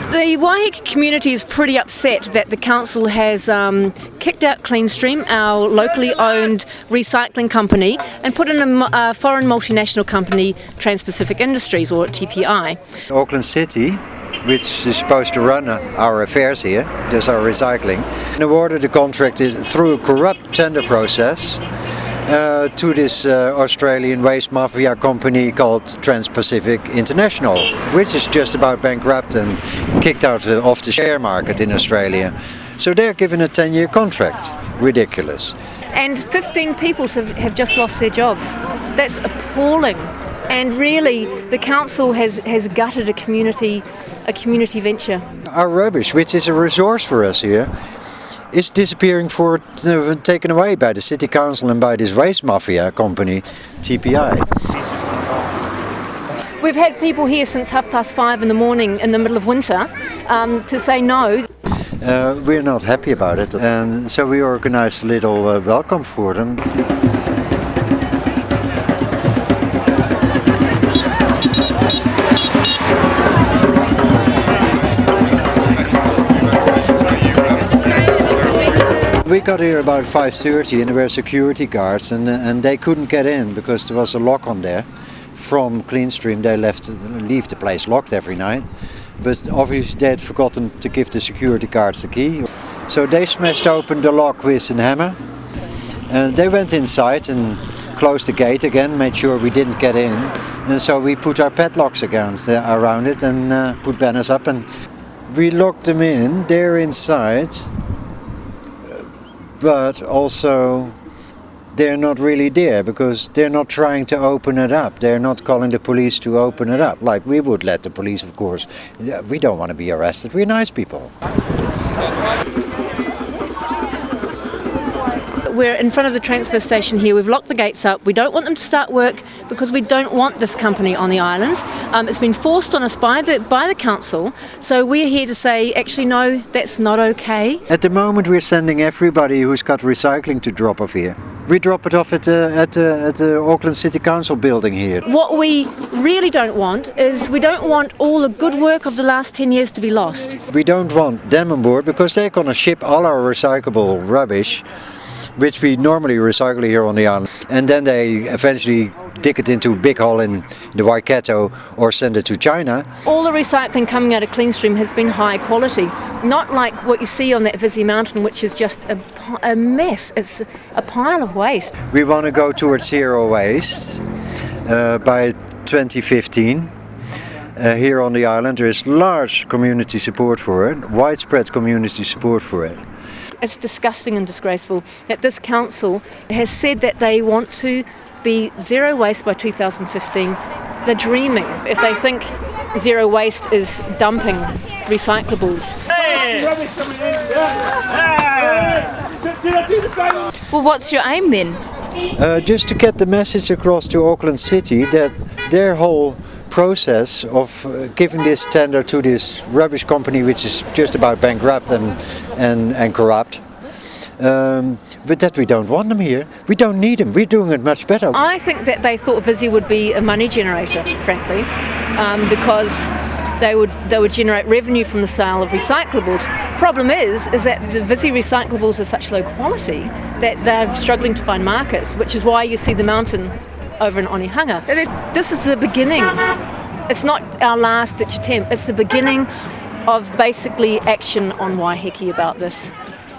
The Waiheke community is pretty upset that the council has kicked out Cleanstream, our locally owned recycling company, and put in a foreign multinational company, Transpacific Industries, or TPI. Auckland City, which is supposed to run our affairs here, does our recycling, and awarded the contract through a corrupt tender process to this Australian waste mafia company called Transpacific International, which is just about bankrupt and kicked out of the share market in Australia. So they're given a 10-year contract. Ridiculous. And 15 people have just lost their jobs. That's appalling. And really, the council has gutted a community venture. Our rubbish, which is a resource for us here, is disappearing taken away by the city council and by this waste mafia company, TPI. We've had people here since 5:30 in the morning in the middle of winter to say no. We're not happy about it, and so we organized a little welcome for them. We got here about 5:30 and there were security guards and they couldn't get in because there was a lock on there. From Cleanstream they leave the place locked every night, but obviously they had forgotten to give the security guards the key. So they smashed open the lock with a hammer and they went inside and closed the gate again, made sure we didn't get in, and so we put our padlocks around it and put banners up and we locked them in. They're inside. But also they're not really there because they're not trying to open it up. They're not calling the police to open it up like we would let the police, of course. We don't want to be arrested. We're nice people. We're in front of the transfer station here. We've locked the gates up. We don't want them to start work because we don't want this company on the island. It's been forced on us by the council. So we're here to say, actually, no, that's not okay. At the moment, we're sending everybody who's got recycling to drop off here. We drop it off at the Auckland City Council building here. What we really don't want is we don't want all the good work of the last 10 years to be lost. We don't want them on board because they're going to ship all our recyclable rubbish, which we normally recycle here on the island, and then they eventually dig it into a big hole in the Waikato or send it to China. All the recycling coming out of Cleanstream has been high quality, not like what you see on that Vizzy Mountain, which is just a mess. It's a pile of waste. We want to go towards zero waste by 2015. Here on the island there is large community support for it, widespread community support for it. It's disgusting and disgraceful that this council has said that they want to be zero waste by 2015. They're dreaming if they think zero waste is dumping recyclables. Well, what's your aim then? Just to get the message across to Auckland City that their whole process of giving this tender to this rubbish company, which is just about bankrupt and corrupt, but that we don't want them here. We don't need them. We're doing it much better. I think that they thought Vizzy would be a money generator, frankly, because they would generate revenue from the sale of recyclables. Problem is that the Vizzy recyclables are such low quality that they're struggling to find markets, which is why you see the mountain over in Onehunga. This is the beginning. It's not our last ditch attempt. It's the beginning of basically action on Waiheke about this.